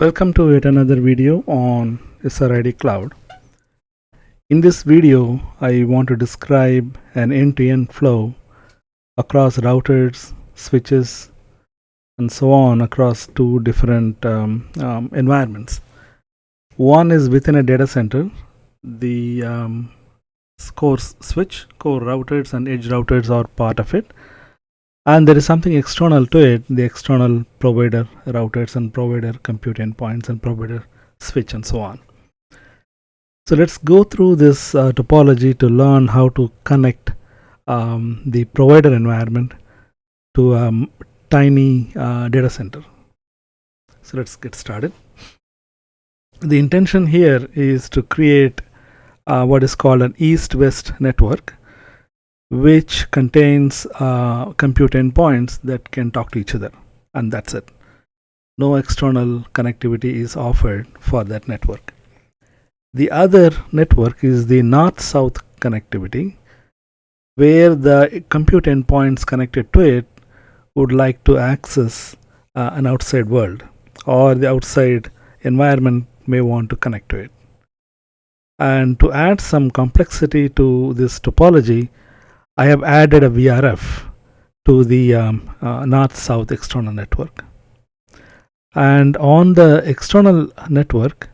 Welcome to yet another video on SRID Cloud. In this video, I want to describe an end-to-end flow across routers, switches, and so on across two different environments. One is within a data center. The core switch, core routers, and edge routers are part of it. And there is something external to it, the external provider routers and provider compute endpoints and provider switch and so on. So let's go through this topology to learn how to connect the provider environment to a tiny data center. So let's get started. The intention here is to create what is called an east-west network, which contains compute endpoints that can talk to each other, and that's it. No external connectivity is offered for that network. The other network is the north-south connectivity, where the compute endpoints connected to it would like to access an outside world, or the outside environment may want to connect to it. And to add some complexity to this topology, I have added a VRF to the north-south external network. And on the external network,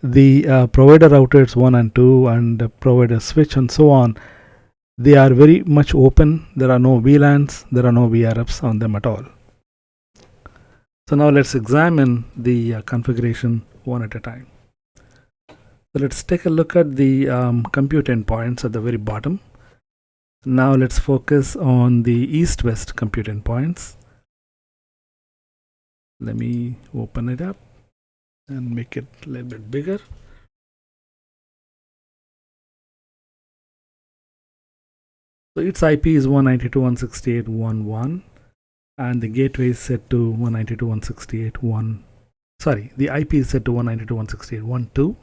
the provider routers 1 and 2 and the provider switch and so on, they are very much open. There are no VLANs, there are no VRFs on them at all. So now let's examine the configuration one at a time. So let's take a look at the compute endpoints at the very bottom. Now let's focus on the east-west compute endpoints. Let me open it up and make it a little bit bigger. So its IP is 192.168.1.1 and the gateway is set to 192.168.1. Sorry, the IP is set to 192.168.1.2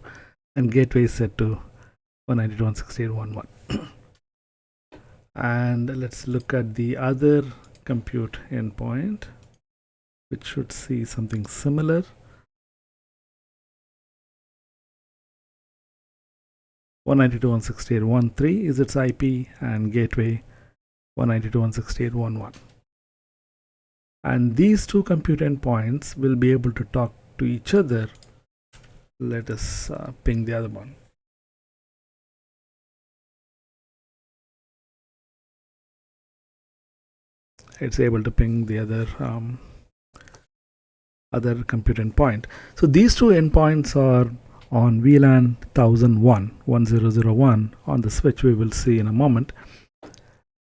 and gateway is set to 192.168.1.1. And let's look at the other compute endpoint, which should see something similar. 192.168.1.3 is its IP and gateway 192.168.1.1. And these two compute endpoints will be able to talk to each other. Let us ping the other one. It's able to ping the other compute endpoint. So these two endpoints are on VLAN 1001 on the switch, we will see in a moment.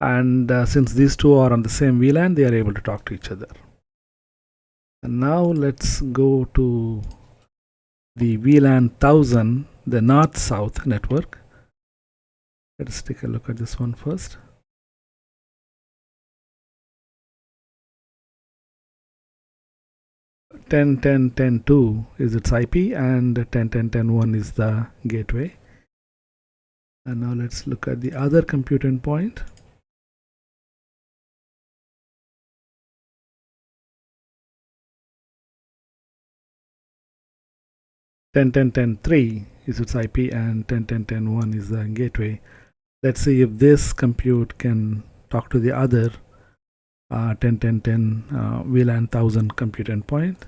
And since these two are on the same VLAN, they are able to talk to each other. And now let's go to the VLAN 1000, the north-south network. Let us take a look at this one first. .10.10.10.2 is its IP and 10.10.10.1 is the gateway. And now let's look at the other compute endpoint. .10.10.10.3 is its IP and 10.10.10.1 is the gateway. Let's see if this compute can talk to the other 10.10.10 VLAN 1000 compute endpoint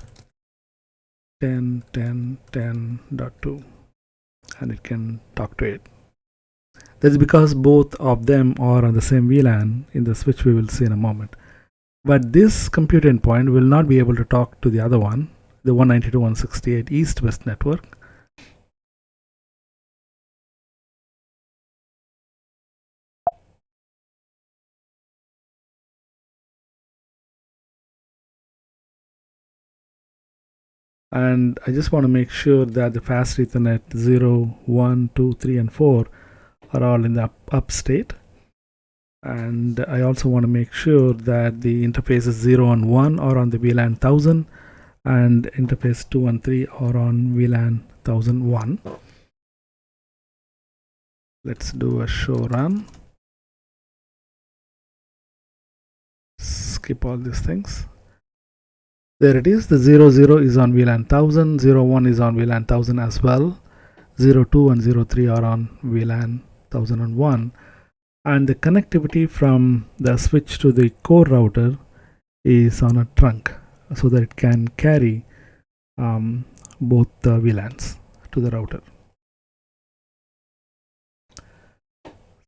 10.10.10.2 and it can talk to it. That's because both of them are on the same VLAN. In the switch we will see in a moment. But this compute endpoint will not be able to talk to the other one, the 192.168 east-west network. And I just want to make sure that the fast Ethernet 0, 1, 2, 3, and 4 are all in the up state. And I also want to make sure that the interfaces 0 and 1 are on the VLAN 1000 and interface 2 and 3 are on VLAN 1001. Let's do a show run. Skip all these things. There it is. The 00 is on VLAN 1000, 01 is on VLAN 1000 as well. 02 and 03 are on VLAN 1001. And the connectivity from the switch to the core router is on a trunk, so that it can carry both the VLANs to the router.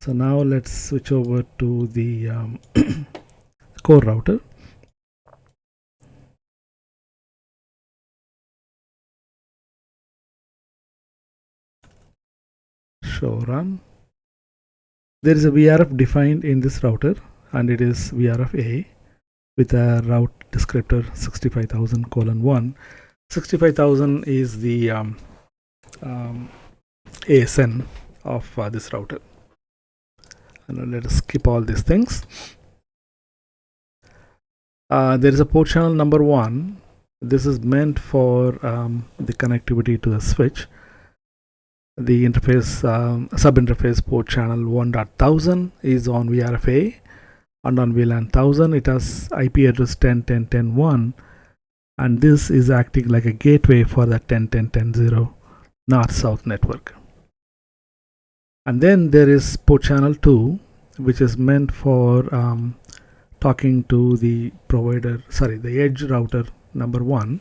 So now let's switch over to the core router. Show run. There is a VRF defined in this router, and it is VRF A with a route descriptor 65,000:1. 65,000 is the ASN of this router. And let us skip all these things. There is a port channel number 1. This is meant for the connectivity to the switch. The interface sub-interface port channel 1.1000 is on VRFA, and on VLAN 1000 it has IP address 10.10.10.1, and this is acting like a gateway for the 10.10.10.0 north-south network. And then there is port channel 2, which is meant for talking to the the edge router number 1,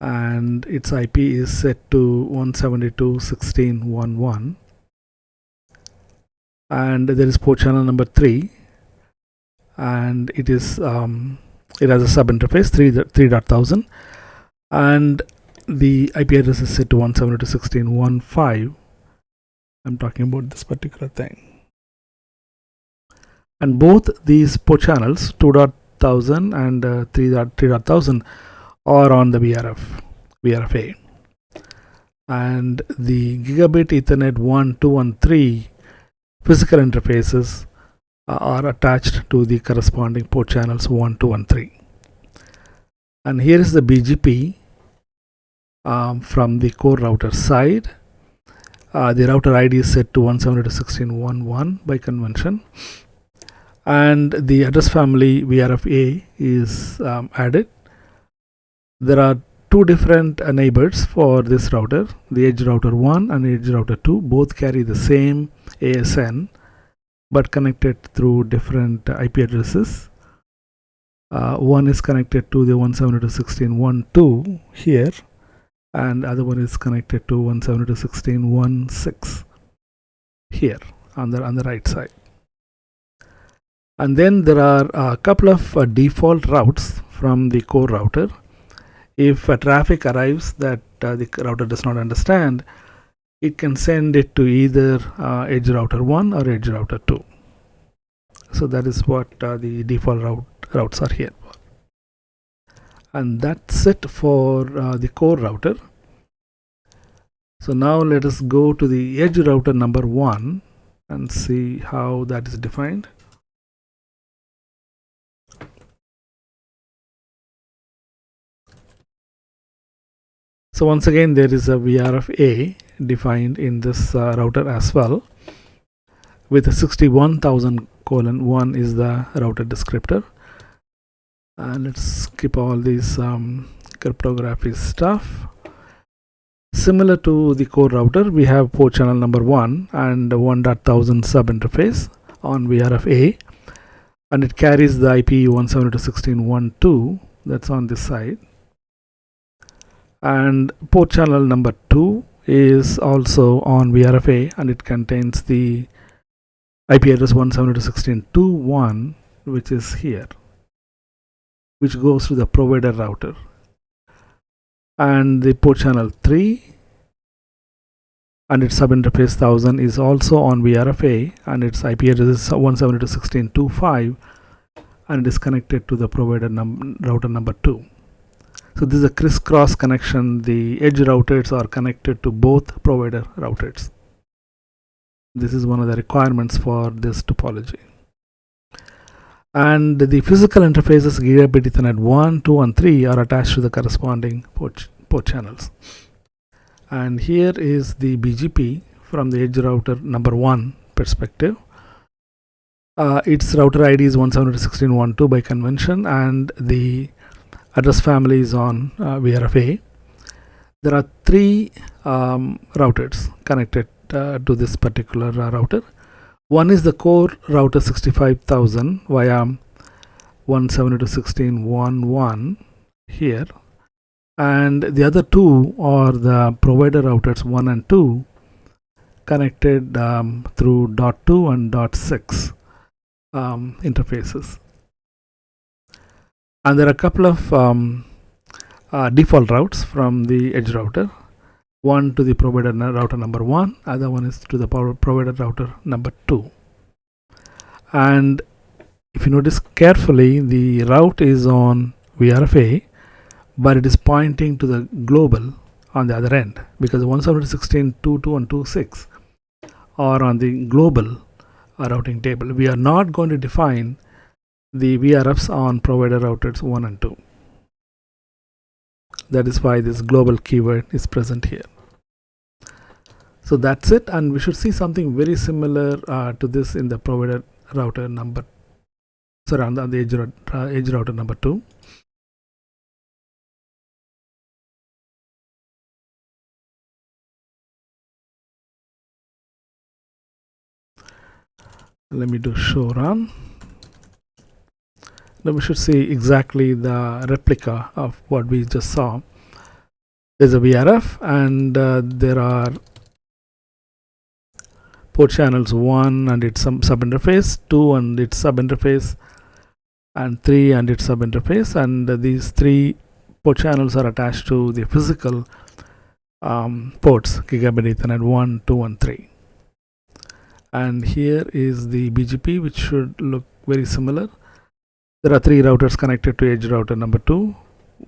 and its IP is set to 172.16.1.1. And there is port channel number 3, and it is it has a sub interface 3.1000, and the IP address is set to 172.16.1.5. I'm talking about this particular thing. And both these port channels 2.1000 and 3.1000 are on the VRFA, and the gigabit Ethernet 1, 2 and 3 physical interfaces are attached to the corresponding port channels 1, 2 and 3. And here is the BGP from the core router side. The router ID is set to 172.16.1.1 by convention, and the address family VRFA is added. There are two different neighbors for this router, the edge router 1 and edge router 2. Both carry the same ASN but connected through different IP addresses. One is connected to the 172.16.1.2 here, and the other one is connected to 172.16.1.6 here on the right side. And then there are a couple of default routes from the core router. If traffic arrives that the router does not understand, it can send it to either edge router 1 or edge router 2. So that is what the default routes are here. And that's it for the core router. So now let us go to the edge router number 1 and see how that is defined. So once again, there is a VRFA defined in this router as well, with 61,000:1 is the router descriptor. Let's skip all these cryptography stuff. Similar to the core router, we have port channel number 1 and 1.1000 sub interface on VRFA, and it carries the IP 172.16.1.2 that's on this side. And port channel number 2 is also on VRFA, and it contains the IP address 172.16.2.1, which is here, which goes to the provider router. And the port channel 3 and its sub interface 1000 is also on VRFA, and its IP address is 172.16.2.5, and it is connected to the provider router number 2. So this is a crisscross connection. The edge routers are connected to both provider routers. This is one of the requirements for this topology. And the physical interfaces gigabit Ethernet 1, 2 and 3 are attached to the corresponding port channels. And here is the BGP from the edge router number 1 perspective. Its router ID is 172.16.1.2 by convention, and the address family is on VRFA. There are three routers connected to this particular router. One is the core router 65000 via 172.16.1.1 here, and the other two are the provider routers 1 and 2 connected through .2 and .6 interfaces. And there are a couple of default routes from the edge router. One to the provider router number 1, other one is to the provider router number 2. And if you notice carefully, the route is on VRFA, but it is pointing to the global on the other end, because 172.16.2.2 and 2.6 are on the global routing table. We are not going to define the VRFs on provider routers 1 and 2. That is why this global keyword is present here. So that's it, and we should see something very similar to this in the provider router number, sorry, on the edge router number 2. Let me do show run. Now we should see exactly the replica of what we just saw. There's a VRF, and there are port channels 1 and its sub-interface, 2 and its sub-interface, and 3 and its sub-interface, and these 3 port channels are attached to the physical ports, Gigabit Ethernet 1, 2 and 3. And here is the BGP, which should look very similar. There are 3 routers connected to edge router number 2.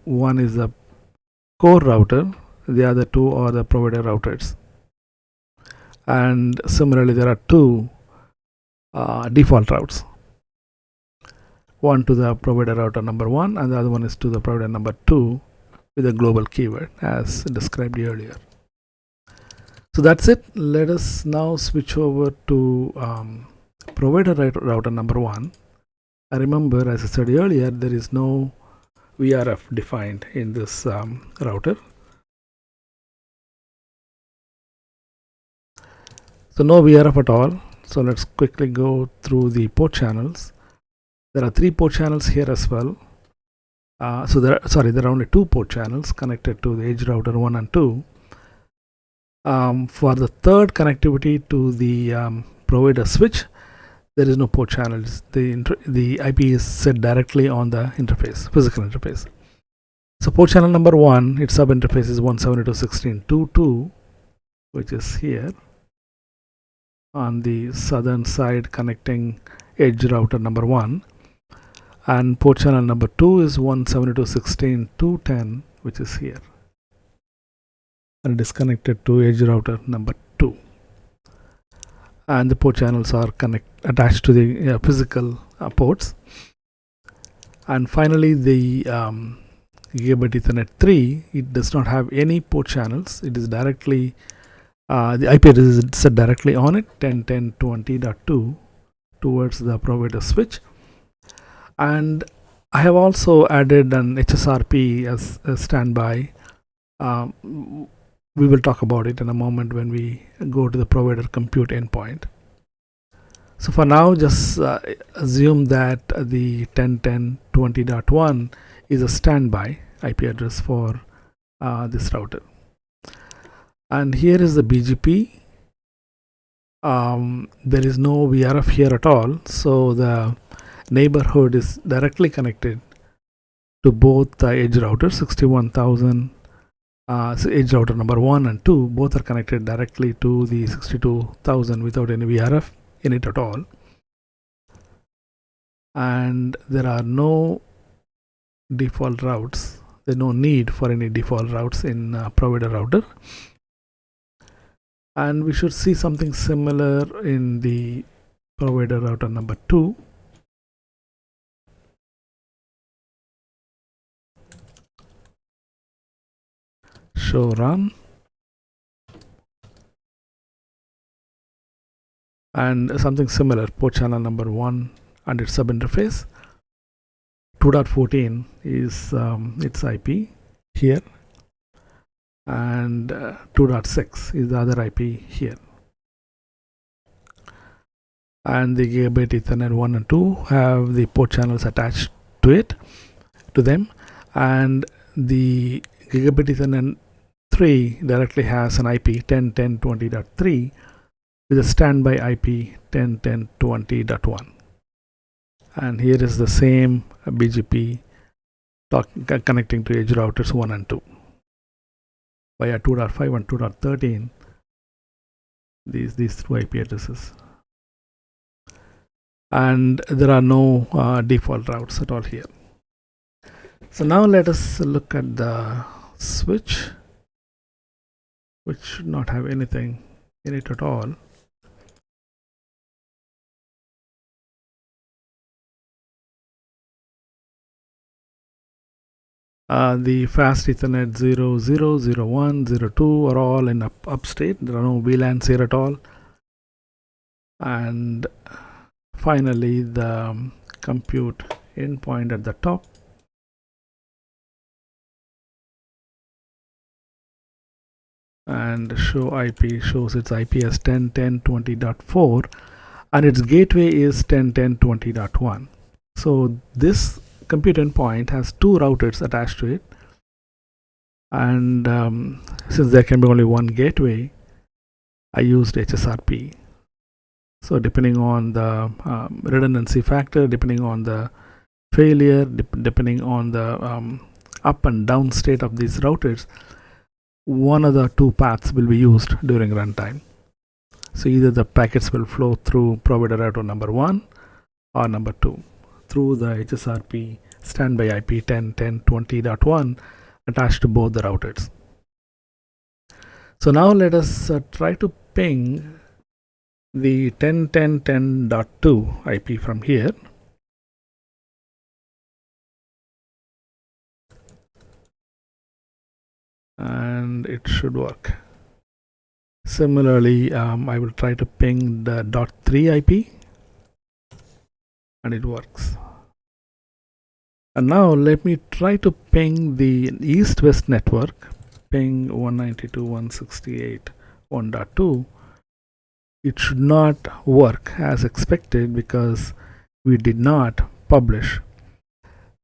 One is the core router, the other 2 are the provider routers. And similarly, there are 2 default routes. One to the provider router number 1, and the other one is to the provider number 2 with a global keyword as described earlier. So that's it. Let us now switch over to provider router number 1. I remember, as I said earlier, there is no VRF defined in this router. So no VRF at all. So let's quickly go through the port channels. There are 3 port channels here as well. There are only 2 port channels connected to the edge router 1 and 2. For the third connectivity to the provider switch, there is no port channels. The IP is set directly on the interface, physical interface. So port channel number 1, its sub interface is 172.16.2.2, which is here on the southern side connecting edge router number 1, and port channel number 2 is 172.16.2.10, which is here, and it is connected to edge router number 2. And the port channels are attached to the physical ports. And finally, the Gigabit Ethernet 3, it does not have any port channels. It is directly the IP is set directly on it, 10.10.20.2, towards the provider switch. And I have also added an HSRP as a standby. We will talk about it in a moment when we go to the provider compute endpoint. So for now, just assume that the 10.10.20.1 is a standby IP address for this router. And here is the BGP. There is no VRF here at all, so the neighborhood is directly connected to both the edge routers, 61,000. So edge router number 1 and 2, both are connected directly to the 62,000 without any VRF in it at all. And there are no default routes. There's no need for any default routes in provider router. And we should see something similar in the provider router number 2. Show run. And something similar, port channel number 1 and its sub interface. 2.14 is its IP here, and 2.6 is the other IP here. And the Gigabit Ethernet 1 and 2 have the port channels attached to them, and the Gigabit Ethernet 3 directly has an IP 10.10.20.3 with a standby IP 10.10.20.1. And here is the same BGP connecting to edge routers 1 and 2 via 2.5 and 2.13. These two IP addresses, and there are no default routes at all here. So now let us look at the switch, which should not have anything in it at all. The fast Ethernet 0, 0, 0, 1, 0, 2 are all in upstate. There are no VLANs here at all. And finally, the compute endpoint at the top and show IP shows its IP as 10.10.20.4, and its gateway is 10.10.20.1. So this compute endpoint has two routers attached to it, and since there can be only one gateway, I used HSRP. So depending on the redundancy factor, depending on the failure, depending on the up and down state of these routers, one of the two paths will be used during runtime. So either the packets will flow through provider router number 1 or number 2 through the HSRP standby IP 10.10.20.1 attached to both the routers. So now let us try to ping the 10.10.10.2 IP from here. And it should work. Similarly, I will try to ping the .3 IP, and it works. And now let me try to ping the east-west network, ping 192.168.1.2. It should not work as expected because we did not publish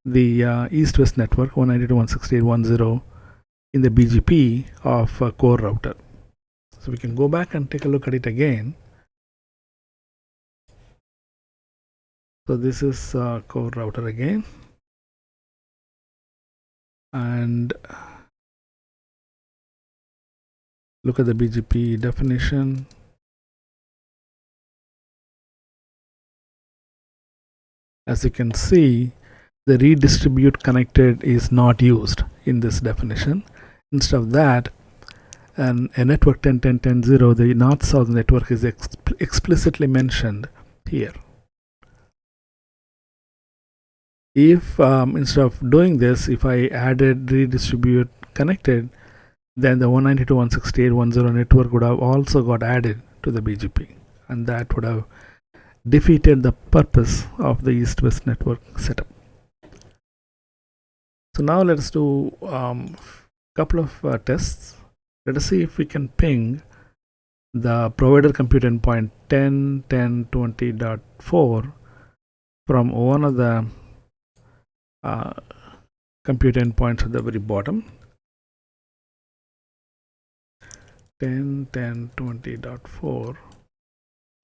the east-west network 192.168.1.0 in the BGP of a core router. So we can go back and take a look at it again. So this is core router again, and look at the BGP definition. As you can see, the redistribute connected is not used in this definition. Instead of that, and a network 10.10.10.0, the north-south network is explicitly mentioned here. If instead of doing this, if I added redistribute connected, then the 192.168.1.0 network would have also got added to the BGP, and that would have defeated the purpose of the east-west network setup. So now let us do a couple of tests. Let us see if we can ping the provider compute endpoint 10.10.20.4 from one of the compute endpoints at the very bottom. 10.10.20.4.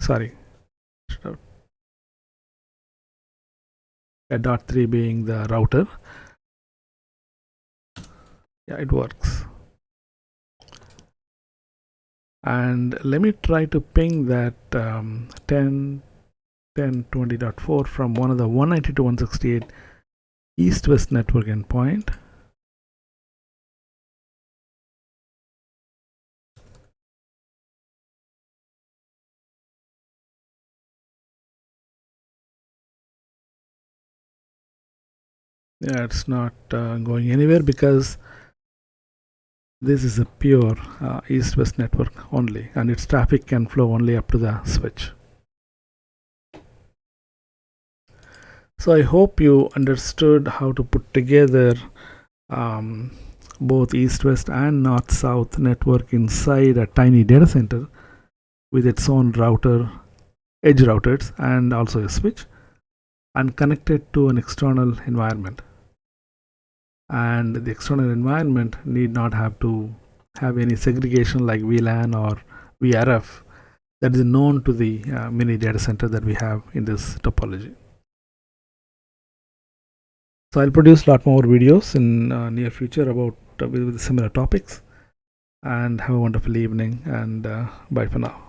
Sorry. .3 being the router. Yeah, it works. And let me try to ping that 10.10.20.4 from one of the 192.168 east-west network endpoint. Yeah, it's not going anywhere because this is a pure east-west network only, and its traffic can flow only up to the switch. So I hope you understood how to put together um, both east-west and north-south network inside a tiny data center with its own router, edge routers, and also a switch, and connected to an external environment. And the external environment need not have to have any segregation like VLAN or VRF that is known to the mini data center that we have in this topology. So I'll produce a lot more videos in near future about with similar topics. And have a wonderful evening, and bye for now.